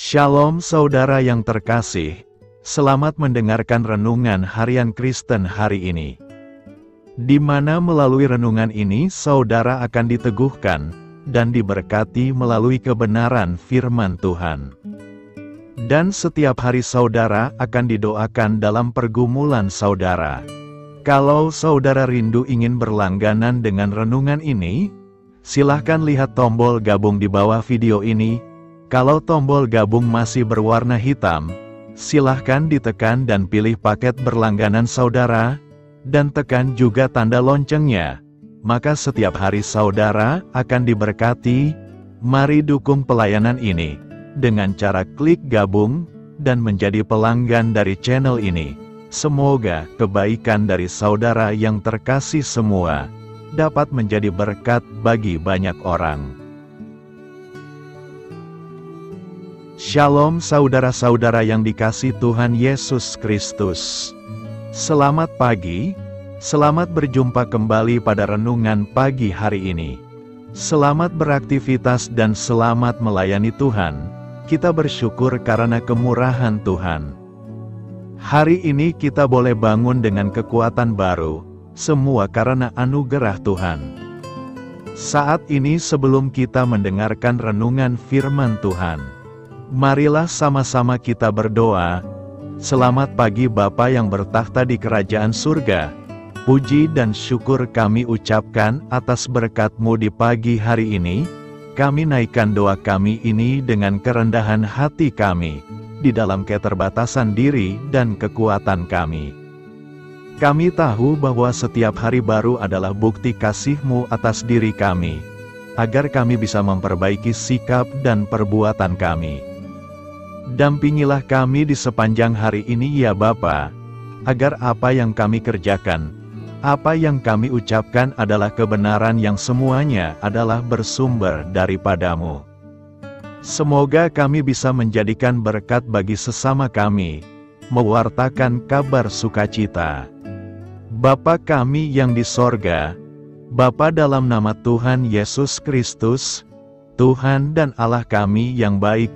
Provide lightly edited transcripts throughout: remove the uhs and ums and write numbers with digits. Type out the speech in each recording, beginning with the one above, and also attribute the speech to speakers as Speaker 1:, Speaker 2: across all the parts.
Speaker 1: Shalom saudara yang terkasih, selamat mendengarkan renungan harian Kristen hari ini. Di mana melalui renungan ini saudara akan diteguhkan dan diberkati melalui kebenaran firman Tuhan. Dan setiap hari saudara akan didoakan dalam pergumulan saudara. Kalau saudara rindu ingin berlangganan dengan renungan ini, silahkan lihat tombol gabung di bawah video ini. Kalau tombol gabung masih berwarna hitam, silahkan ditekan dan pilih paket berlangganan saudara, dan tekan juga tanda loncengnya. Maka setiap hari saudara akan diberkati. Mari dukung pelayanan ini dengan cara klik gabung dan menjadi pelanggan dari channel ini. Semoga kebaikan dari saudara yang terkasih semua dapat menjadi berkat bagi banyak orang. Shalom saudara-saudara yang dikasih Tuhan Yesus Kristus. Selamat pagi, selamat berjumpa kembali pada renungan pagi hari ini. Selamat beraktivitas dan selamat melayani Tuhan. Kita bersyukur karena kemurahan Tuhan. Hari ini kita boleh bangun dengan kekuatan baru, semua karena anugerah Tuhan. Saat ini sebelum kita mendengarkan renungan firman Tuhan, marilah sama-sama kita berdoa. Selamat pagi Bapa yang bertakhta di kerajaan surga. Puji dan syukur kami ucapkan atas berkat-Mu di pagi hari ini. Kami naikkan doa kami ini dengan kerendahan hati kami, di dalam keterbatasan diri dan kekuatan kami. Kami tahu bahwa setiap hari baru adalah bukti kasih-Mu atas diri kami, agar kami bisa memperbaiki sikap dan perbuatan kami. Dampingilah kami di sepanjang hari ini ya Bapa, agar apa yang kami kerjakan, apa yang kami ucapkan adalah kebenaran yang semuanya adalah bersumber daripada-Mu. Semoga kami bisa menjadikan berkat bagi sesama kami, mewartakan kabar sukacita. Bapa kami yang di sorga, Bapa dalam nama Tuhan Yesus Kristus, Tuhan dan Allah kami yang baik,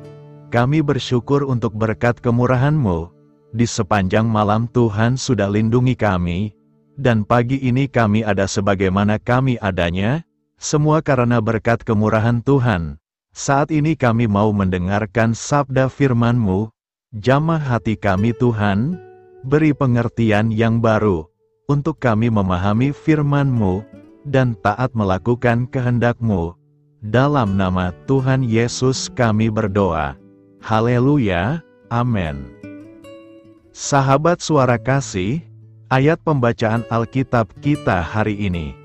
Speaker 1: kami bersyukur untuk berkat kemurahan-Mu. Di sepanjang malam Tuhan sudah lindungi kami, dan pagi ini kami ada sebagaimana kami adanya, semua karena berkat kemurahan Tuhan. Saat ini kami mau mendengarkan sabda firman-Mu, jamah hati kami Tuhan, beri pengertian yang baru, untuk kami memahami firman-Mu, dan taat melakukan kehendak-Mu. Dalam nama Tuhan Yesus kami berdoa. Haleluya, amin. Sahabat suara kasih, ayat pembacaan Alkitab kita hari ini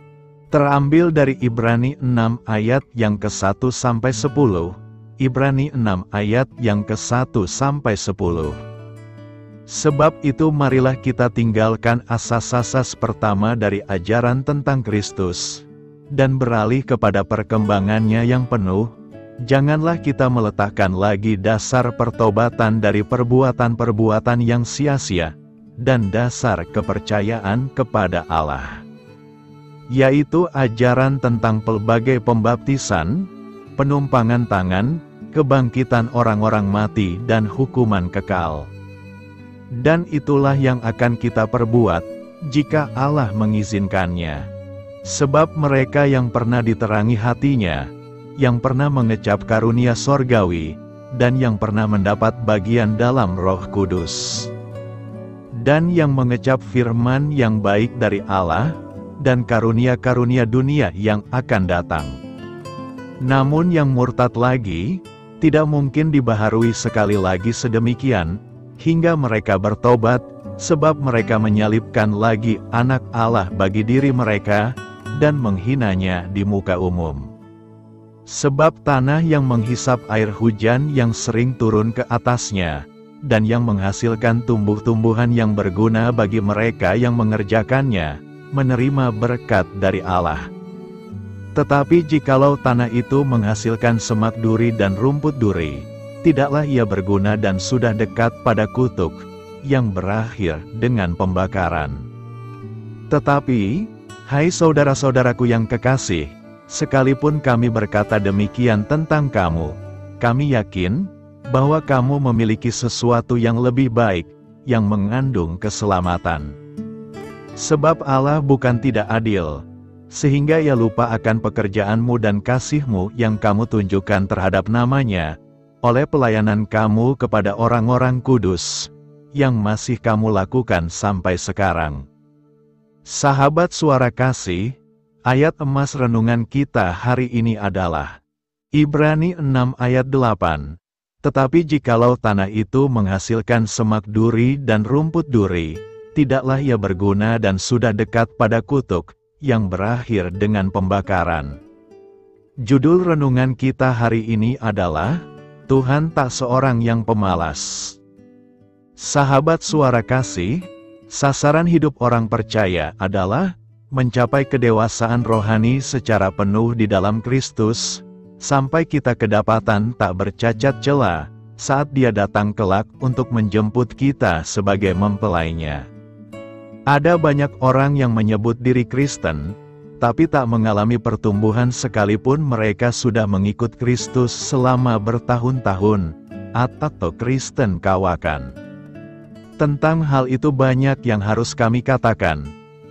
Speaker 1: terambil dari Ibrani 6 ayat yang ke-1 sampai 10. Ibrani 6 ayat yang ke-1 sampai 10. Sebab itu marilah kita tinggalkan asas-asas pertama dari ajaran tentang Kristus, dan beralih kepada perkembangannya yang penuh. Janganlah kita meletakkan lagi dasar pertobatan dari perbuatan-perbuatan yang sia-sia, dan dasar kepercayaan kepada Allah, yaitu ajaran tentang pelbagai pembaptisan, penumpangan tangan, kebangkitan orang-orang mati dan hukuman kekal. Dan itulah yang akan kita perbuat, jika Allah mengizinkannya. Sebab mereka yang pernah diterangi hatinya, yang pernah mengecap karunia sorgawi, dan yang pernah mendapat bagian dalam Roh Kudus, dan yang mengecap firman yang baik dari Allah, dan karunia-karunia dunia yang akan datang. Namun yang murtad lagi, tidak mungkin dibaharui sekali lagi sedemikian, hingga mereka bertobat, sebab mereka menyalibkan lagi anak Allah bagi diri mereka, dan menghinanya di muka umum. Sebab tanah yang menghisap air hujan yang sering turun ke atasnya, dan yang menghasilkan tumbuh-tumbuhan yang berguna bagi mereka yang mengerjakannya, menerima berkat dari Allah. Tetapi jikalau tanah itu menghasilkan semak duri dan rumput duri, tidaklah ia berguna dan sudah dekat pada kutuk, yang berakhir dengan pembakaran. Tetapi, hai saudara-saudaraku yang kekasih, sekalipun kami berkata demikian tentang kamu, kami yakin, bahwa kamu memiliki sesuatu yang lebih baik, yang mengandung keselamatan. Sebab Allah bukan tidak adil, sehingga Ia lupa akan pekerjaanmu dan kasihmu yang kamu tunjukkan terhadap namanya, oleh pelayanan kamu kepada orang-orang kudus, yang masih kamu lakukan sampai sekarang. Sahabat Suara Kasih, ayat emas renungan kita hari ini adalah Ibrani 6 ayat 8. Tetapi jikalau tanah itu menghasilkan semak duri dan rumput duri, tidaklah ia berguna dan sudah dekat pada kutuk, yang berakhir dengan pembakaran. Judul renungan kita hari ini adalah Tuhan tak seorang yang pemalas. Sahabat Suara Kasih, sasaran hidup orang percaya adalah mencapai kedewasaan rohani secara penuh di dalam Kristus, sampai kita kedapatan tak bercacat cela saat Dia datang kelak untuk menjemput kita sebagai mempelainya. Ada banyak orang yang menyebut diri Kristen, tapi tak mengalami pertumbuhan sekalipun mereka sudah mengikut Kristus selama bertahun-tahun, atau Kristen kawakan. Tentang hal itu banyak yang harus kami katakan,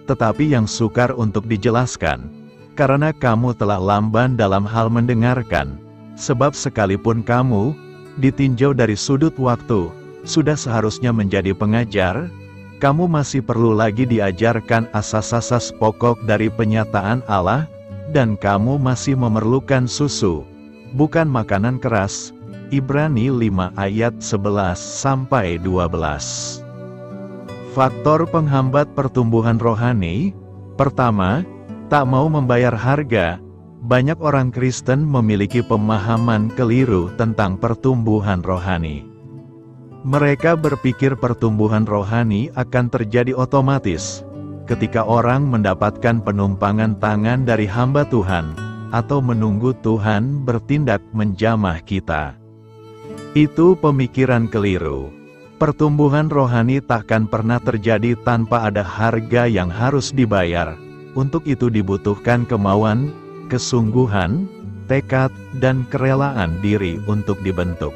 Speaker 1: tetapi yang sukar untuk dijelaskan, karena kamu telah lamban dalam hal mendengarkan, sebab sekalipun kamu ditinjau dari sudut waktu, sudah seharusnya menjadi pengajar, kamu masih perlu lagi diajarkan asas-asas pokok dari penyataan Allah, dan kamu masih memerlukan susu, bukan makanan keras. Ibrani 5 ayat 11-12. Faktor penghambat pertumbuhan rohani. Pertama, tak mau membayar harga. Banyak orang Kristen memiliki pemahaman keliru tentang pertumbuhan rohani. Mereka berpikir pertumbuhan rohani akan terjadi otomatis ketika orang mendapatkan penumpangan tangan dari hamba Tuhan, atau menunggu Tuhan bertindak menjamah kita. Itu pemikiran keliru. Pertumbuhan rohani takkan pernah terjadi tanpa ada harga yang harus dibayar. Untuk itu dibutuhkan kemauan, kesungguhan, tekad, dan kerelaan diri untuk dibentuk.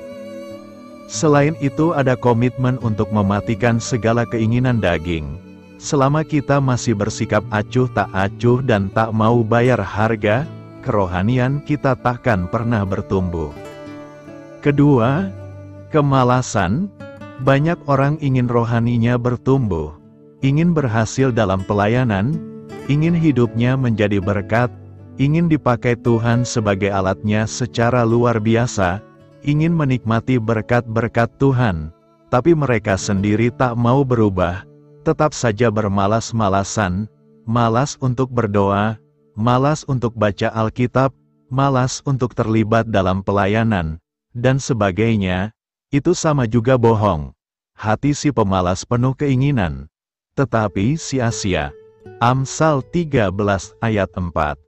Speaker 1: Selain itu ada komitmen untuk mematikan segala keinginan daging. Selama kita masih bersikap acuh tak acuh dan tak mau bayar harga, kerohanian kita takkan pernah bertumbuh. Kedua, kemalasan. Banyak orang ingin rohaninya bertumbuh, ingin berhasil dalam pelayanan, ingin hidupnya menjadi berkat, ingin dipakai Tuhan sebagai alatnya secara luar biasa, ingin menikmati berkat-berkat Tuhan, tapi mereka sendiri tak mau berubah, tetap saja bermalas-malasan, malas untuk berdoa, malas untuk baca Alkitab, malas untuk terlibat dalam pelayanan, dan sebagainya. Itu sama juga bohong. Hati si pemalas penuh keinginan, tetapi sia-sia. Amsal 13 ayat 4.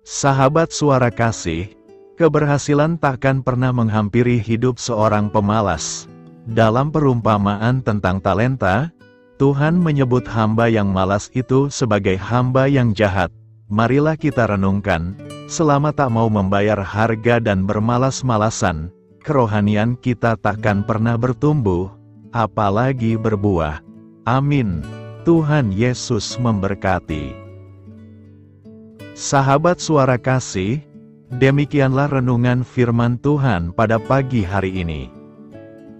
Speaker 1: Sahabat Suara Kasih, keberhasilan takkan pernah menghampiri hidup seorang pemalas. Dalam perumpamaan tentang talenta, Tuhan menyebut hamba yang malas itu sebagai hamba yang jahat. Marilah kita renungkan, selama tak mau membayar harga dan bermalas-malasan, kerohanian kita takkan pernah bertumbuh, apalagi berbuah. Amin. Tuhan Yesus memberkati. Sahabat Suara Kasih, demikianlah renungan firman Tuhan pada pagi hari ini.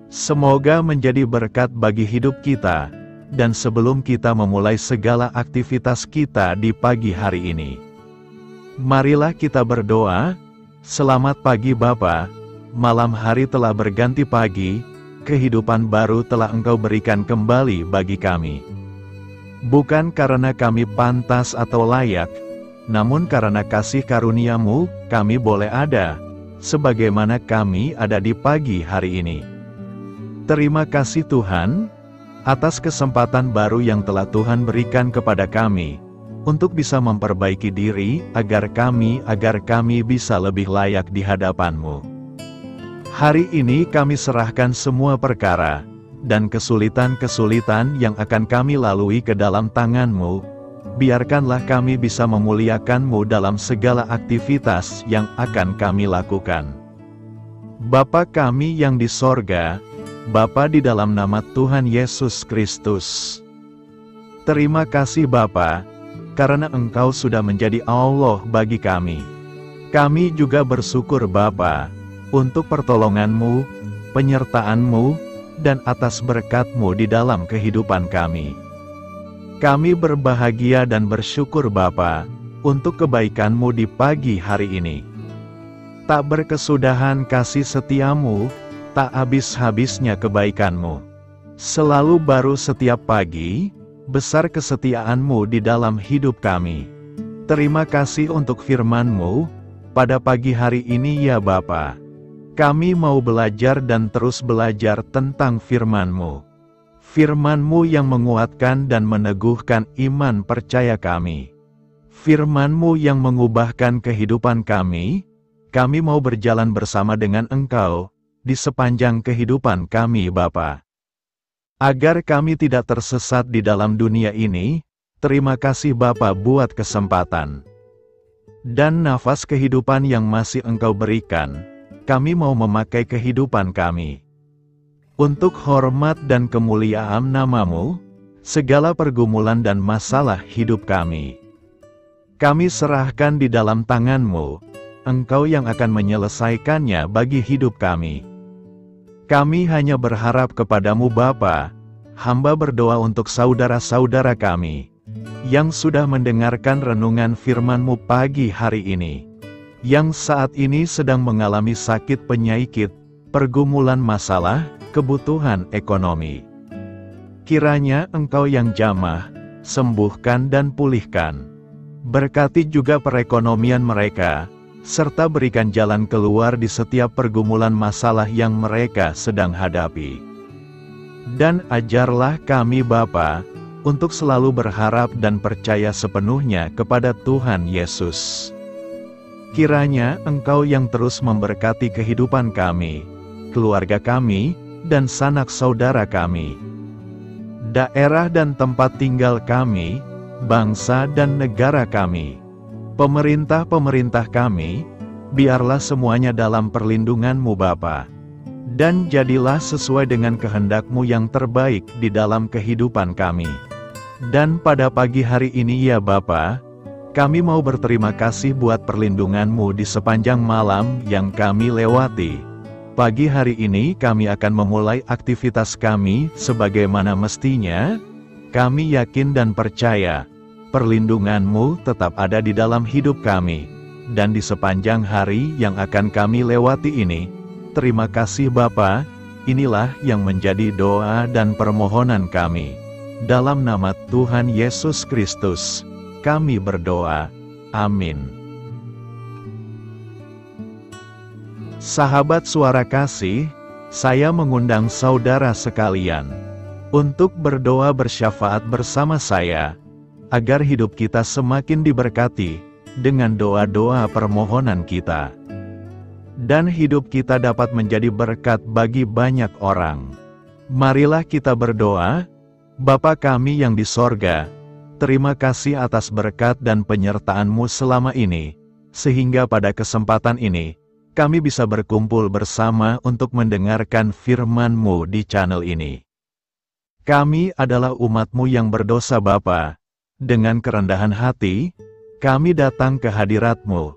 Speaker 1: Semoga menjadi berkat bagi hidup kita, dan sebelum kita memulai segala aktivitas kita di pagi hari ini, marilah kita berdoa. Selamat pagi Bapa. Malam hari telah berganti pagi, kehidupan baru telah Engkau berikan kembali bagi kami. Bukan karena kami pantas atau layak, namun karena kasih karunia-Mu, kami boleh ada, sebagaimana kami ada di pagi hari ini. Terima kasih Tuhan, atas kesempatan baru yang telah Tuhan berikan kepada kami, untuk bisa memperbaiki diri, agar kami bisa lebih layak di hadapan-Mu. Hari ini kami serahkan semua perkara, dan kesulitan-kesulitan yang akan kami lalui ke dalam tangan-Mu. Biarkanlah kami bisa memuliakan-Mu dalam segala aktivitas yang akan kami lakukan. Bapa kami yang di sorga, Bapa di dalam nama Tuhan Yesus Kristus. Terima kasih Bapa, karena Engkau sudah menjadi Allah bagi kami. Kami juga bersyukur Bapa, untuk pertolongan-Mu, penyertaan-Mu, dan atas berkat-Mu di dalam kehidupan kami. Kami berbahagia dan bersyukur Bapa, untuk kebaikan-Mu di pagi hari ini. Tak berkesudahan kasih setia-Mu, tak habis-habisnya kebaikan-Mu. Selalu baru setiap pagi, besar kesetiaan-Mu di dalam hidup kami. Terima kasih untuk firman-Mu, pada pagi hari ini ya Bapa. Kami mau belajar dan terus belajar tentang firman-Mu. Firman-Mu yang menguatkan dan meneguhkan iman percaya kami. Firman-Mu yang mengubahkan kehidupan kami mau berjalan bersama dengan Engkau, di sepanjang kehidupan kami Bapa. Agar kami tidak tersesat di dalam dunia ini, terima kasih Bapa buat kesempatan dan nafas kehidupan yang masih Engkau berikan. Kami mau memakai kehidupan kami untuk hormat dan kemuliaan nama-Mu, segala pergumulan dan masalah hidup kami serahkan di dalam tangan-Mu. Engkau yang akan menyelesaikannya bagi hidup kami. Kami hanya berharap kepadamu Bapa. Hamba berdoa untuk saudara-saudara kami yang sudah mendengarkan renungan firman-Mu pagi hari ini, yang saat ini sedang mengalami sakit penyakit, pergumulan masalah, kebutuhan ekonomi. Kiranya Engkau yang jamah, sembuhkan dan pulihkan. Berkati juga perekonomian mereka, serta berikan jalan keluar di setiap pergumulan masalah yang mereka sedang hadapi. Dan ajarlah kami Bapa, untuk selalu berharap dan percaya sepenuhnya kepada Tuhan Yesus. Kiranya Engkau yang terus memberkati kehidupan kami, keluarga kami, dan sanak saudara kami, daerah dan tempat tinggal kami, bangsa dan negara kami, pemerintah-pemerintah kami, biarlah semuanya dalam perlindungan-Mu Bapa. Dan jadilah sesuai dengan kehendak-Mu yang terbaik di dalam kehidupan kami. Dan pada pagi hari ini ya Bapa, kami mau berterima kasih buat perlindungan-Mu di sepanjang malam yang kami lewati. Pagi hari ini kami akan memulai aktivitas kami sebagaimana mestinya. Kami yakin dan percaya perlindungan-Mu tetap ada di dalam hidup kami, dan di sepanjang hari yang akan kami lewati ini. Terima kasih Bapa, inilah yang menjadi doa dan permohonan kami. Dalam nama Tuhan Yesus Kristus, kami berdoa. Amin. Sahabat Suara Kasih, saya mengundang saudara sekalian untuk berdoa bersyafaat bersama saya, agar hidup kita semakin diberkati dengan doa-doa permohonan kita, dan hidup kita dapat menjadi berkat bagi banyak orang. Marilah kita berdoa. Bapa kami yang di sorga, terima kasih atas berkat dan penyertaan-Mu selama ini, sehingga pada kesempatan ini, kami bisa berkumpul bersama untuk mendengarkan firman-Mu di channel ini. Kami adalah umat-Mu yang berdosa Bapa. Dengan kerendahan hati, kami datang ke hadirat-Mu,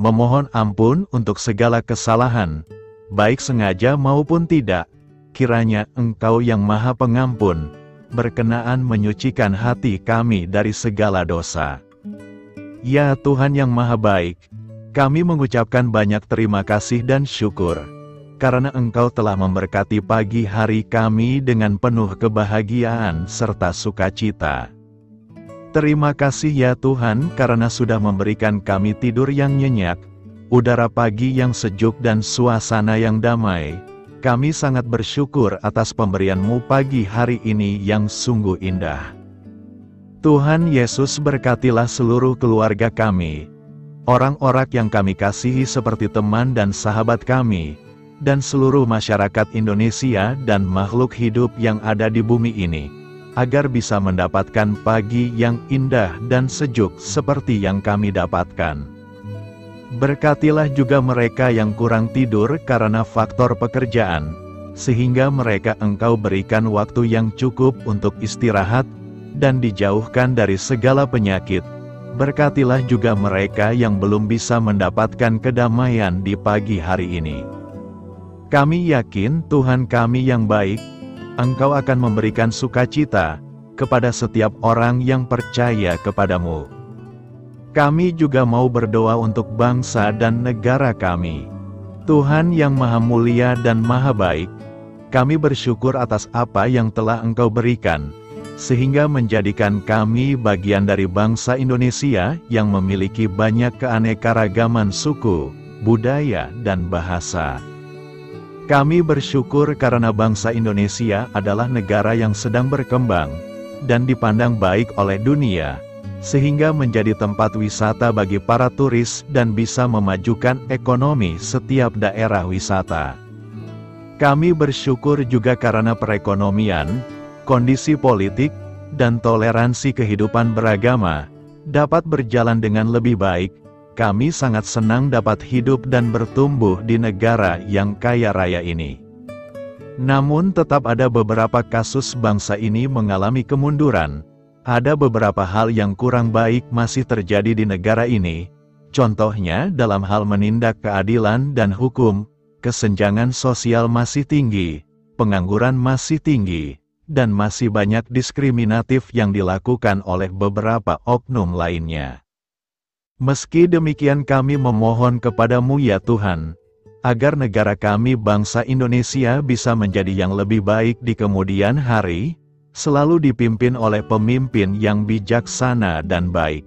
Speaker 1: memohon ampun untuk segala kesalahan, baik sengaja maupun tidak. Kiranya Engkau yang Maha Pengampun, berkenaan menyucikan hati kami dari segala dosa. Ya Tuhan yang Maha Baik, kami mengucapkan banyak terima kasih dan syukur, karena Engkau telah memberkati pagi hari kami dengan penuh kebahagiaan serta sukacita. Terima kasih ya Tuhan karena sudah memberikan kami tidur yang nyenyak, udara pagi yang sejuk dan suasana yang damai. Kami sangat bersyukur atas pemberian-Mu pagi hari ini yang sungguh indah. Tuhan Yesus berkatilah seluruh keluarga kami, orang-orang yang kami kasihi seperti teman dan sahabat kami, dan seluruh masyarakat Indonesia dan makhluk hidup yang ada di bumi ini, agar bisa mendapatkan pagi yang indah dan sejuk seperti yang kami dapatkan. Berkatilah juga mereka yang kurang tidur karena faktor pekerjaan, sehingga mereka Engkau berikan waktu yang cukup untuk istirahat, dan dijauhkan dari segala penyakit. Berkatilah juga mereka yang belum bisa mendapatkan kedamaian di pagi hari ini. Kami yakin Tuhan kami yang baik, Engkau akan memberikan sukacita kepada setiap orang yang percaya kepadamu. Kami juga mau berdoa untuk bangsa dan negara kami. Tuhan yang Maha Mulia dan Maha Baik, kami bersyukur atas apa yang telah Engkau berikan, sehingga menjadikan kami bagian dari bangsa Indonesia yang memiliki banyak keanekaragaman suku, budaya, dan bahasa. Kami bersyukur karena bangsa Indonesia adalah negara yang sedang berkembang, dan dipandang baik oleh dunia, sehingga menjadi tempat wisata bagi para turis dan bisa memajukan ekonomi setiap daerah wisata. Kami bersyukur juga karena perekonomian, kondisi politik, dan toleransi kehidupan beragama dapat berjalan dengan lebih baik. Kami sangat senang dapat hidup dan bertumbuh di negara yang kaya raya ini. Namun tetap ada beberapa kasus bangsa ini mengalami kemunduran. Ada beberapa hal yang kurang baik masih terjadi di negara ini. Contohnya dalam hal menindak keadilan dan hukum, kesenjangan sosial masih tinggi, pengangguran masih tinggi, dan masih banyak diskriminatif yang dilakukan oleh beberapa oknum lainnya. Meski demikian kami memohon kepadamu ya Tuhan, agar negara kami bangsa Indonesia bisa menjadi yang lebih baik di kemudian hari, selalu dipimpin oleh pemimpin yang bijaksana dan baik.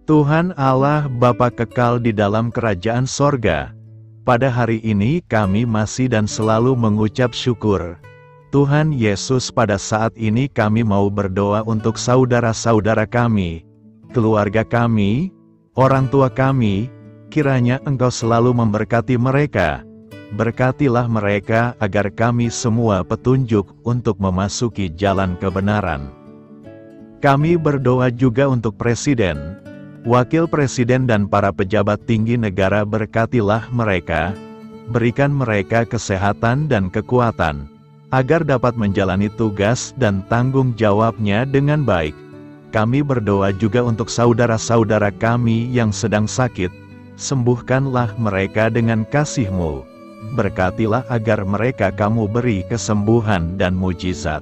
Speaker 1: Tuhan Allah Bapa kekal di dalam kerajaan sorga, pada hari ini kami masih dan selalu mengucap syukur. Tuhan Yesus, pada saat ini kami mau berdoa untuk saudara-saudara kami, keluarga kami, orang tua kami, kiranya Engkau selalu memberkati mereka. Berkatilah mereka agar kami semua petunjuk untuk memasuki jalan kebenaran. Kami berdoa juga untuk Presiden, Wakil Presiden dan para pejabat tinggi negara. Berkatilah mereka, berikan mereka kesehatan dan kekuatan, agar dapat menjalani tugas dan tanggung jawabnya dengan baik. Kami berdoa juga untuk saudara-saudara kami yang sedang sakit, sembuhkanlah mereka dengan kasih-Mu. Berkatilah agar mereka Kamu beri kesembuhan dan mujizat.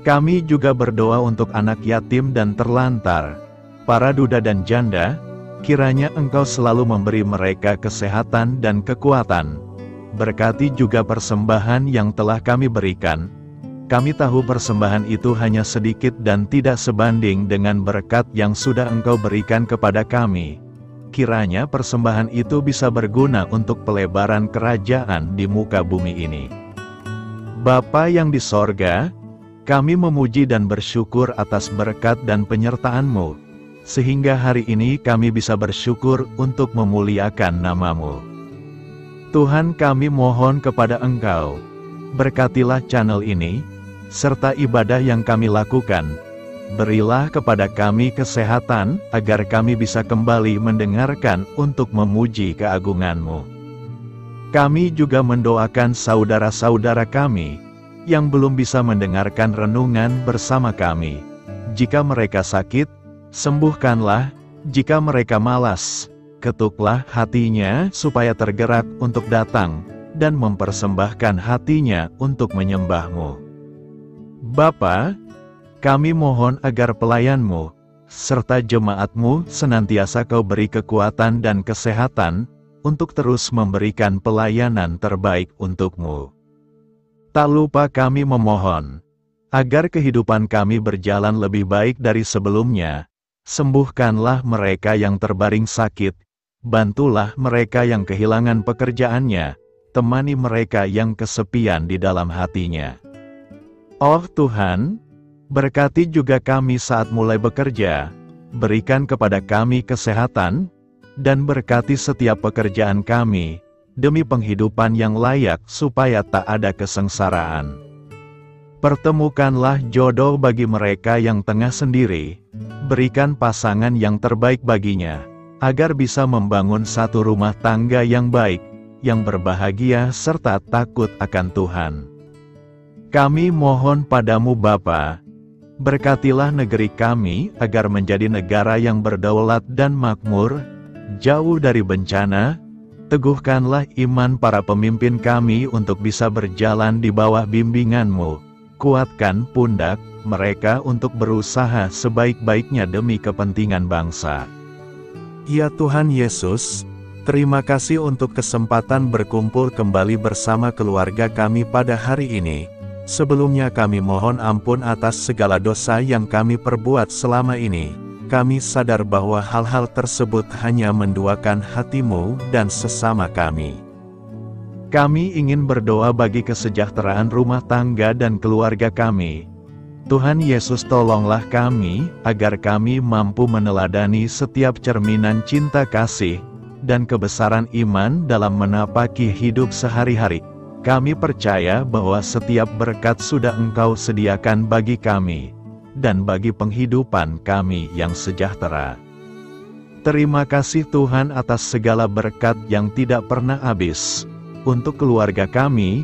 Speaker 1: Kami juga berdoa untuk anak yatim dan terlantar, para duda dan janda, kiranya Engkau selalu memberi mereka kesehatan dan kekuatan. Berkati juga persembahan yang telah kami berikan. Kami tahu persembahan itu hanya sedikit dan tidak sebanding dengan berkat yang sudah Engkau berikan kepada kami. Kiranya persembahan itu bisa berguna untuk pelebaran kerajaan di muka bumi ini. Bapa yang di sorga, kami memuji dan bersyukur atas berkat dan penyertaan-Mu, sehingga hari ini kami bisa bersyukur untuk memuliakan nama-Mu. Tuhan, kami mohon kepada Engkau, berkatilah channel ini, serta ibadah yang kami lakukan. Berilah kepada kami kesehatan, agar kami bisa kembali mendengarkan untuk memuji keagungan-Mu. Kami juga mendoakan saudara-saudara kami, yang belum bisa mendengarkan renungan bersama kami. Jika mereka sakit, sembuhkanlah. Jika mereka malas, ketuklah hatinya supaya tergerak untuk datang, dan mempersembahkan hatinya untuk menyembah-Mu. Bapa, kami mohon agar pelayan-Mu, serta jemaat-Mu senantiasa Kau beri kekuatan dan kesehatan, untuk terus memberikan pelayanan terbaik untuk-Mu. Tak lupa kami memohon, agar kehidupan kami berjalan lebih baik dari sebelumnya. Sembuhkanlah mereka yang terbaring sakit, bantulah mereka yang kehilangan pekerjaannya, temani mereka yang kesepian di dalam hatinya. Oh Tuhan, berkati juga kami saat mulai bekerja, berikan kepada kami kesehatan, dan berkati setiap pekerjaan kami, demi penghidupan yang layak supaya tak ada kesengsaraan. Pertemukanlah jodoh bagi mereka yang tengah sendiri, berikan pasangan yang terbaik baginya, agar bisa membangun satu rumah tangga yang baik, yang berbahagia serta takut akan Tuhan. Kami mohon padamu Bapa, berkatilah negeri kami agar menjadi negara yang berdaulat dan makmur, jauh dari bencana. Teguhkanlah iman para pemimpin kami untuk bisa berjalan di bawah bimbingan-Mu. Kuatkan pundak mereka untuk berusaha sebaik-baiknya demi kepentingan bangsa. Ya Tuhan Yesus, terima kasih untuk kesempatan berkumpul kembali bersama keluarga kami pada hari ini. Sebelumnya kami mohon ampun atas segala dosa yang kami perbuat selama ini. Kami sadar bahwa hal-hal tersebut hanya menduakan hati-Mu dan sesama kami. Kami ingin berdoa bagi kesejahteraan rumah tangga dan keluarga kami. Tuhan Yesus, tolonglah kami, agar kami mampu meneladani setiap cerminan cinta kasih dan kebesaran iman dalam menapaki hidup sehari-hari. Kami percaya bahwa setiap berkat sudah Engkau sediakan bagi kami, dan bagi penghidupan kami yang sejahtera. Terima kasih Tuhan atas segala berkat yang tidak pernah habis, untuk keluarga kami,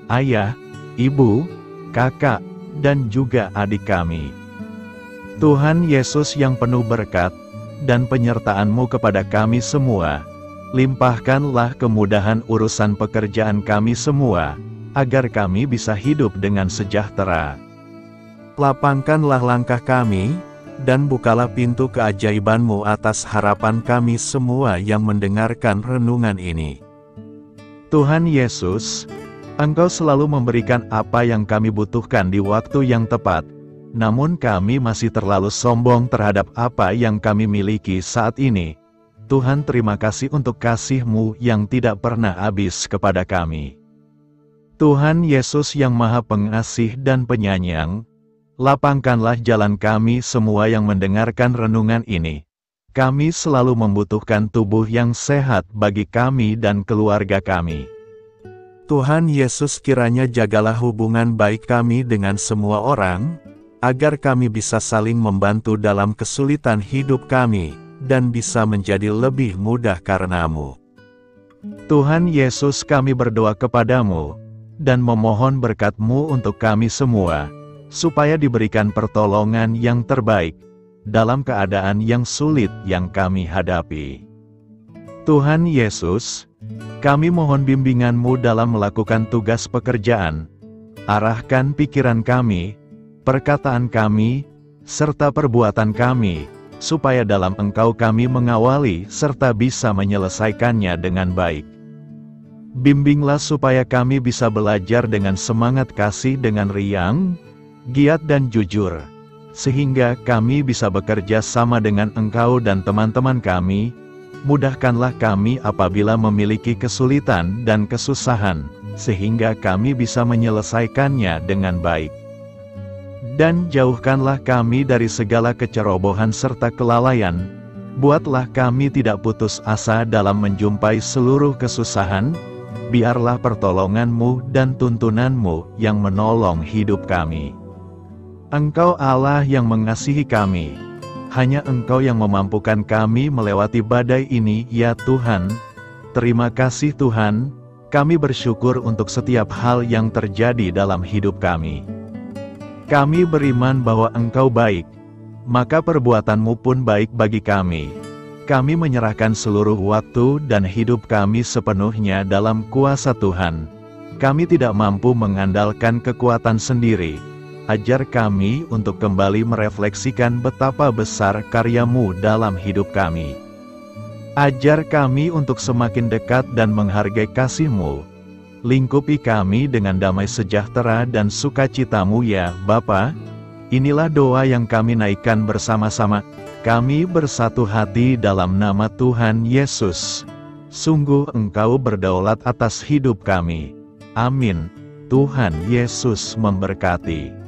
Speaker 1: ayah, ibu, kakak, dan juga adik kami. Tuhan Yesus yang penuh berkat, dan penyertaan-Mu kepada kami semua, limpahkanlah kemudahan urusan pekerjaan kami semua, agar kami bisa hidup dengan sejahtera. Lapangkanlah langkah kami, dan bukalah pintu keajaiban-Mu atas harapan kami semua yang mendengarkan renungan ini. Tuhan Yesus, Engkau selalu memberikan apa yang kami butuhkan di waktu yang tepat, namun kami masih terlalu sombong terhadap apa yang kami miliki saat ini. Tuhan, terima kasih untuk kasih-Mu yang tidak pernah habis kepada kami. Tuhan Yesus yang Maha Pengasih dan Penyayang, lapangkanlah jalan kami semua yang mendengarkan renungan ini. Kami selalu membutuhkan tubuh yang sehat bagi kami dan keluarga kami. Tuhan Yesus, kiranya jagalah hubungan baik kami dengan semua orang, agar kami bisa saling membantu dalam kesulitan hidup kami, dan bisa menjadi lebih mudah karena-Mu. Tuhan Yesus, kami berdoa kepadamu, dan memohon berkat-Mu untuk kami semua, supaya diberikan pertolongan yang terbaik, dalam keadaan yang sulit yang kami hadapi. Tuhan Yesus, kami mohon bimbingan-Mu dalam melakukan tugas pekerjaan. Arahkan pikiran kami, perkataan kami, serta perbuatan kami, supaya dalam Engkau kami mengawali serta bisa menyelesaikannya dengan baik. Bimbinglah supaya kami bisa belajar dengan semangat kasih dengan riang, giat dan jujur, sehingga kami bisa bekerja sama dengan Engkau dan teman-teman kami. Mudahkanlah kami apabila memiliki kesulitan dan kesusahan, sehingga kami bisa menyelesaikannya dengan baik. Dan jauhkanlah kami dari segala kecerobohan serta kelalaian. Buatlah kami tidak putus asa dalam menjumpai seluruh kesusahan. Biarlah pertolongan-Mu dan tuntunan-Mu yang menolong hidup kami. Engkau Allah yang mengasihi kami. Hanya Engkau yang memampukan kami melewati badai ini, ya Tuhan. Terima kasih Tuhan, kami bersyukur untuk setiap hal yang terjadi dalam hidup kami. Kami beriman bahwa Engkau baik, maka perbuatan-Mu pun baik bagi kami. Kami menyerahkan seluruh waktu dan hidup kami sepenuhnya dalam kuasa Tuhan. Kami tidak mampu mengandalkan kekuatan sendiri. Ajar kami untuk kembali merefleksikan betapa besar karya-Mu dalam hidup kami. Ajar kami untuk semakin dekat dan menghargai kasih-Mu. Lingkupi kami dengan damai sejahtera dan sukacita-Mu ya Bapa. Inilah doa yang kami naikkan bersama-sama. Kami bersatu hati dalam nama Tuhan Yesus. Sungguh Engkau berdaulat atas hidup kami. Amin. Tuhan Yesus memberkati.